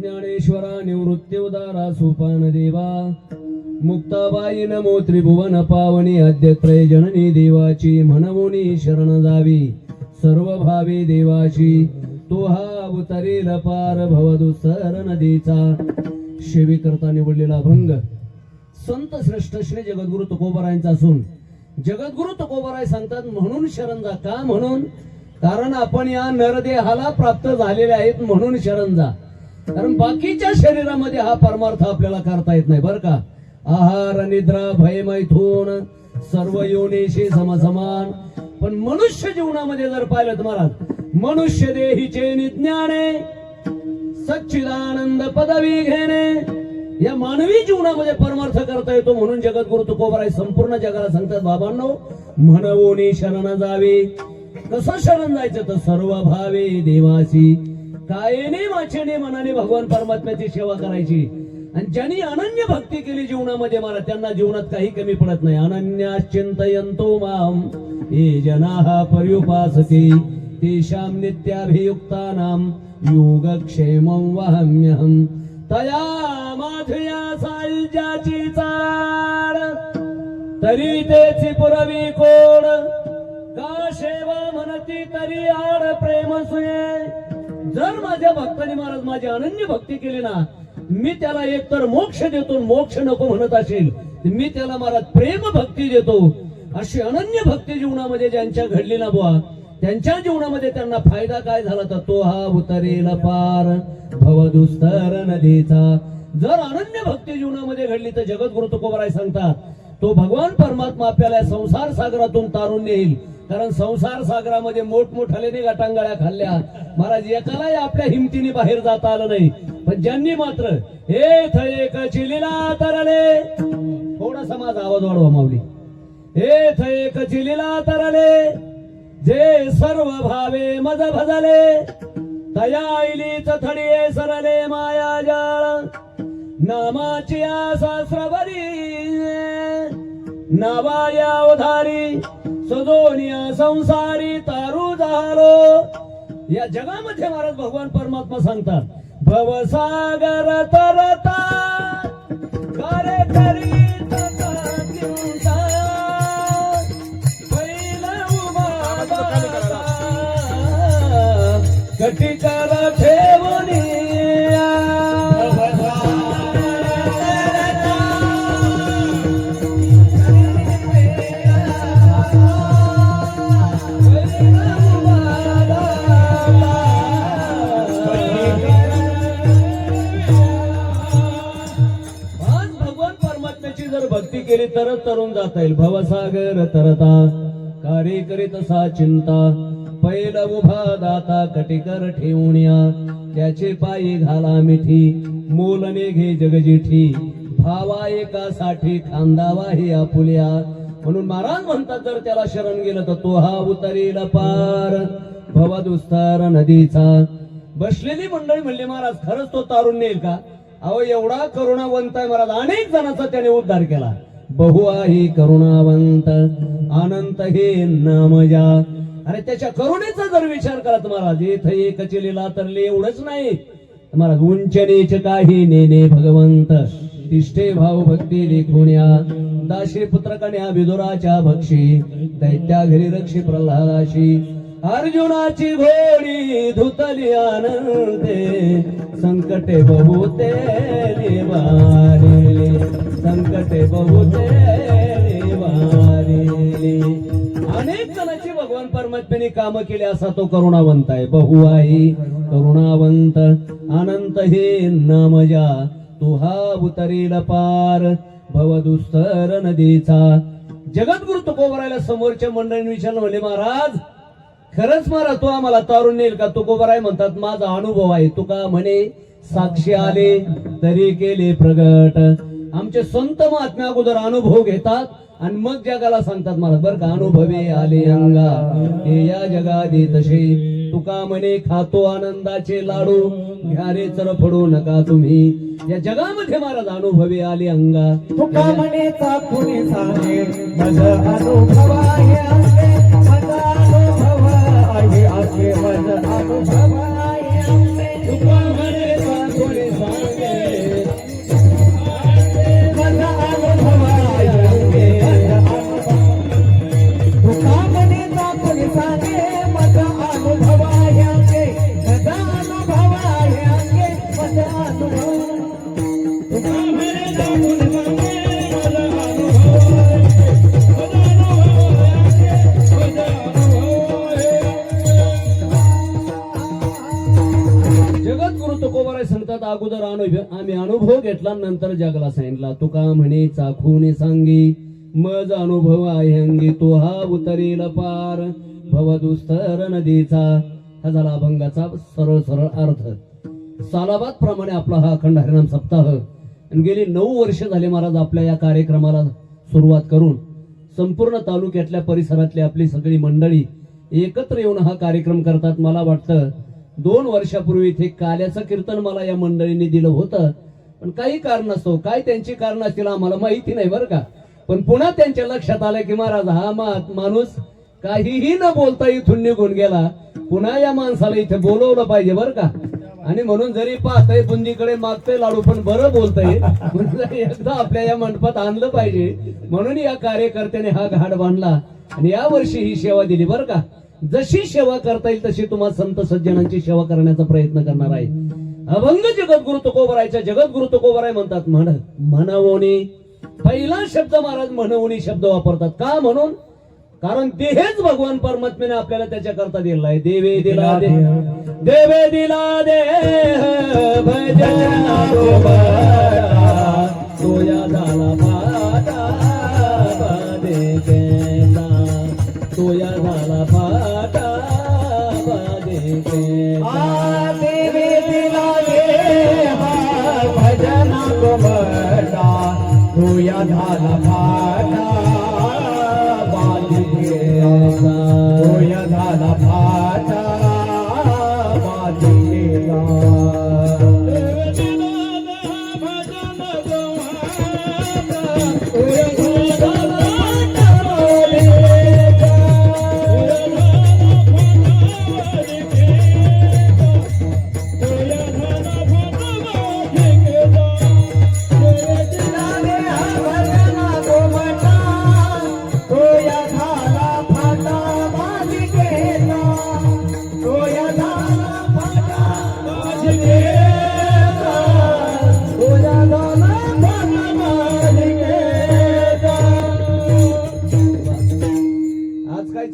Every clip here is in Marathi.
ज्ञानेश्वरा निवृत्ती उदारा सोपान देवा मुक्ताबाई नमो त्रिभुवन पावनी अद्यत्रय जननी देवाची म्हणवूनी शरण जावी सर्व भावी देवाची तो हा उतरेल पार भवदुसर नदीचा. सेवे करता निवडलेला अभंग संत श्रेष्ठ श्री जगद्गुरु तुकोबारायांचा असून जगद्गुरु तुकोबाराय सांगतात म्हणून शरण जा. का म्हणून? कारण आपण या नरदेहाला प्राप्त झालेले आहेत म्हणून शरण जा. कारण बाकीच्या शरीरामध्ये हा परमार्थ आपल्याला करता येत नाही बरं का. आहार निद्रा भय मैथून सर्व योनीशी समसमान. पण मनुष्य जीवनामध्ये जर पाहिलं तर महाराज मनुष्य देहीचे निज्ञाने सच्चिदानंद पदवी घेणे या मानवी जीवनामध्ये परमार्थ करता येतो म्हणून जगद्गुरु तुकोबाराय संपूर्ण जगाला सांगतात बाबांनो म्हणवूनी शरण जावे. कसं शरण जायचं तर सर्व भावे देवासी. कायेने वाचेने मनाने भगवान परमात्म्याची सेवा करायची. आणि ज्यांनी अनन्य भक्ती केली जीवनामध्ये मला त्यांना जीवनात काही कमी पडत नाही. अनन्या चिंतयंतो माम ये जनाः पर्युपासते तेषां नित्याभियुक्तानां योगक्षेमं वहाम्यहं. तया माधुया सायुज्याची चाड तरी तेची पुरवी कोड का सेवा म्हणती तरी आड प्रेम सुये. जर माझ्या भक्तांनी महाराज माझी अनन्य भक्ती केली ना मी त्याला एकतर मोक्ष देतो. मोक्ष नको म्हणत असेल मी त्याला महाराज प्रेम भक्ती देतो. अशी अनन्य भक्ती जीवनामध्ये ज्यांच्या घडली ना बुवा त्यांच्या जीवनामध्ये त्यांना फायदा काय झाला तर तो हा उतरेल पार भवदुस्तर नदीचा. जर अनन्य भक्ती जीवनामध्ये घडली तर जगद्गुरु तुकोबाराय सांगतात तो भगवान परमात्मा आपल्याला संसार सागरातून तारून नेईल. कारण संसार सागरामध्ये मोठमोठाल्याने गटांगळ्या खाल्ल्या महाराज एकालाही आपल्या हिमतीने बाहेर जाता आलं नाही. पण ज्यांनी मात्र हेथ एकची लीला तरले थोडासा माझा आवाज वाढवा माऊली. हेथ एकची लीला तरले जे सर्व भावे मज भजले तया ऐलीच थडिये सरले माया जाळ. नामाची शास्त्रवरी नावाया उधारी सदोनिया संसारी तारू झालो. या जगामध्ये महाराज भगवान परमात्मा सांगतात भवसागर तरता कार्य करीत चिंता कटिकार ठेवणी भक्ती केली तरच तरुण जाता येईल. भवसागर तरता कार्य करीत सा चिंता पैल उभा दाता कटिकर ठेवण्या त्याचे पायी घाला मिठी मोलने घे जगजिठी भावा एकासाठी खांदावा ही आपुल्या. म्हणून महाराज म्हणतात जर त्याला शरण गेलं तर तो हा उतरेल पार भवदुस्तर नदीचा. बसलेली मंडळी म्हणली महाराज खरंच तो तारून नेईल का? अहो एवढा करुणावंत आहे महाराज. अनेक जणांचा त्याने उद्धार केला. बहु आहे करुणावंत अनंत हे नामजा. अरे त्याच्या करुणेचा जर विचार करा महाराज इथं एकची लीला तरली एवढंच नाही महाराज उंच नीच काही नेने भगवंत तिष्ठे भाव भक्ती लेखुण्या दाशी पुत्रकन्या विदुराच्या भक्षी दैत्या घरी रक्षी प्रल्हादाशी अर्जुनाची घोडी धुतली आनंदे संकटे बहुते निवारिले संकटे बहुते निवारिले. अनेक जणांची भगवान परमात्म्याने काम केले असा तो करुणावंत आहे. बहु आहे करुणावंत अनंत हे नामजा तो हा उतरेल पार भवदुस्तर नदीचा. जगद्गुरु तुकोबारायला समोरच्या मंडळींनी विचारलं म्हणले महाराज खरंच महाराज तो आम्हाला तारून नेईल का? तुकोबाराय म्हणतात माझा अनुभव आहे. तुका म्हणे साक्षी आले तरी केले प्रगट. आमचे संत महात्म्या अगोदर अनुभव घेतात आणि मग जगाला सांगतात मला बरं का अनुभवे आले अंगा हे या जगादी तसे तुका म्हणे खातो आनंदाचे लाडू घ्या रे चरफडू नका तुम्ही. या जगामध्ये महाराज अनुभवे आले अंगा तुका म्हणे चाकुनी सांगे मज अनुभव आहे अंगे मज अनुभव आहे असे मज अनुभव आहे अंगे तुका म्हणे चाकुनी माझा अनुभव तुका म्हणे दाखवून सांगे माझा अनुभव जगद्गुरु तुकोबाराय सांगतात अगोदर आम्ही अनुभव घेतला नंतर जगाला सांगितला. तुका म्हणे चाखून सांगी मज अनुभव आहे अंगी तो हा उतरील पार भवदुस्तर नदीचा. हा झाला अभंगाचा सरळ सरळ अर्थ. सालाबाद प्रमाणे आपला हा अखंड हरिनाम सप्ताह आणि गेली 9 वर्ष झाले महाराज आपल्या या कार्यक्रमाला सुरुवात करून संपूर्ण तालुक्यातल्या परिसरातली आपली सगळी मंडळी एकत्र येऊन हा कार्यक्रम करतात. मला वाटतं 2 वर्षापूर्वी इथे काल्याचं कीर्तन मला या मंडळींनी दिलं होतं, पण काही कारण असतो, काय त्यांची कारण असतील आम्हाला माहिती नाही बरं का. पण पुन्हा त्यांच्या लक्षात आलं की महाराज हा माणूस काहीही न बोलता इथून निघून गेला, पुन्हा या माणसाला इथे बोलवलं पाहिजे बरं का. आणि म्हणून जरी पाहतय बुंदीकडे मागतय लाडू पण बरं बोलतय म्हणून एकदा आपल्या या मंडपात आणलं पाहिजे. म्हणून या कार्यकर्त्याने हा घाट बांधला आणि या वर्षी ही सेवा दिली बरं का. जशी सेवा करता येईल तशी तुम्हाला संत सज्जनांची सेवा करण्याचा प्रयत्न करणार आहे. अभंग जगद्गुरु तुकोबारायच्या जगद्गुरु तुकोबाराय म्हणतात म्हणवोनी. पहिला शब्द महाराज म्हणवोनी शब्द वापरतात का म्हणून, कारण देहेच भगवान परमात्म्याने आपल्याला त्याच्या करता दिलेला आहे. देवे दिला दे देवे दिला दे भजन तोया झाला पाटा बादे केला तोया झाला पाटा बादे केला. देवी दिला गे हा भजन गोमटा तुया झाला फाटा तुया झाला फाटा बाजीला.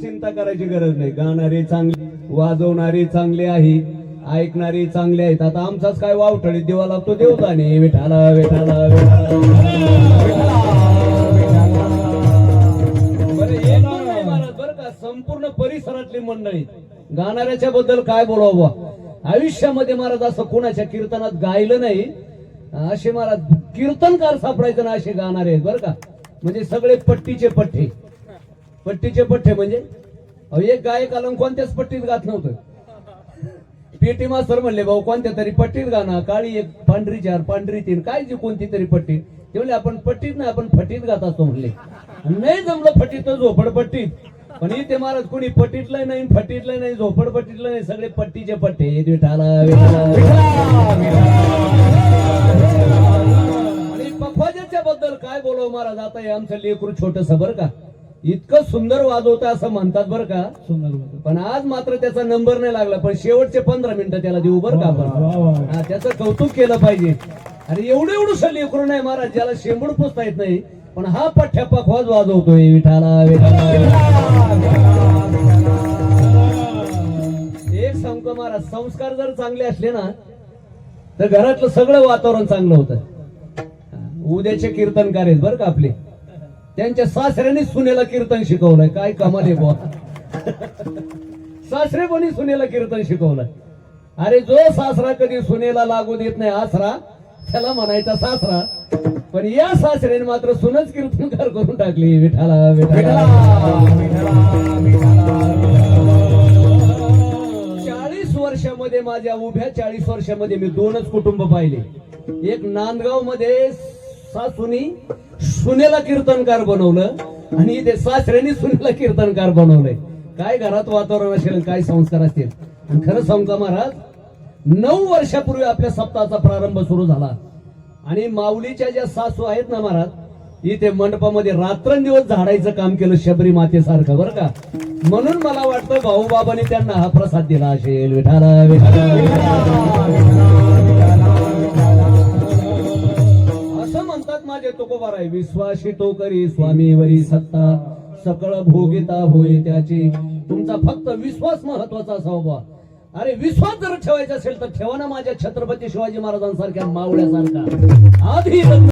चिंता करायची गरज नाही. गाणारे चांगले, वाजवणारे चांगले आहे, ऐकणारे चांगले आहेत. आता आमचाच काय वावठळीत देवा लागतो देवताने विठाला विठाला बरं का. संपूर्ण परिसरातली मंडळी गाणाऱ्याच्या बद्दल काय बोलावं. आयुष्यामध्ये महाराज असं कोणाच्या कीर्तनात गायलं नाही असे महाराज कीर्तनकार सापडायचं ना असे गाणारे आहेत बरं का. म्हणजे सगळे पट्टीचे पठ्ठे. पट्टीचे पठ्ठे म्हणजे एक गायक आलं कोणत्याच पट्टीत गात नव्हतं. पेटी मास्तर म्हणले भाऊ कोणत्या तरी पट्टीत गाणं, काळी 1 पांढरी 4 पांढरी 3 काय जी कोणती तरी पट्टी. ते म्हणले आपण पट्टीत नाही आपण फटीत गात असतो म्हणले. नाही जमलं फटीत झोपडपट्टीत. पण इथे महाराज कोणी पट्टीतलं नाही फटीतलं नाही झोपडपट्टीतलं नाही, सगळे पट्टीचे पट्टे विठाला आणि पखवाजाच्या बद्दल काय बोलावं महाराज. आता हे आमचं लेकरू छोटस बरं का, इतकं सुंदर वाजवतं असं म्हणतात बरं का. सुंदर पण आज मात्र त्याचा नंबर नाही लागला, पण शेवटचे 15 मिनिटं त्याला देऊ बरं का आपण. त्याचं कौतुक केलं पाहिजे. अरे एवढं लेकरू नाही महाराज ज्याला शेंबूड पुसता येत नाही, पण हा पठ्ठ्या पखवाज वाजवतोय विठाला एक सांगतो महाराज, संस्कार जर चांगले असले ना तर घरातलं सगळं वातावरण चांगलं होतं. उद्याचे कीर्तनकार आहेत बरं का आपले, त्यांच्या सासऱ्याने सुनेला कीर्तन शिकवलंय. काय कमाल आहे बुवा. सासरेपणी सुनेला कीर्तन शिकवलंय. अरे जो सासरा कधी सुनेला लागू देत नाही आसरा त्याला म्हणायचा सासरा, पण या सासऱ्याने मात्र सुनच कीर्तनकार करून टाकली विठाला विठाला. 40 वर्षामध्ये माझ्या उभ्या 40 वर्षामध्ये मी 2च कुटुंब पाहिले. एक नांदगाव मध्ये सासूनी सुनेला कीर्तनकार बनवलं आणि ते सासऱ्याने सुनेला कीर्तनकार बनवलंय. काय घरात वातावरण असेल, काय संस्कार असतील. आणि खरं सांगतो महाराज 9 वर्षापूर्वी आपल्या सप्ताहाचा प्रारंभ सुरू झाला आणि माऊलीच्या ज्या सासू आहेत ना महाराज इथे मंडपामध्ये रात्रंदिवस झाडायचं काम केलं शबरी मातेसारखं बरं का. म्हणून मला वाटतं भाऊबाबांनी त्यांना हा प्रसाद दिला असेल विठाला विठाला. म्हणतात माझे तुकोबाराय, विश्वासी तो करी स्वामीवरी सत्ता, सकळ भोगिता होय त्याची. तुमचा फक्त विश्वास महत्वाचा असावा बा. अरे विश्वास जर ठेवायचा असेल तर ठेवा ना माझ्या छत्रपती शिवाजी महाराजांसारख्या मावळ्यासारखा. आधी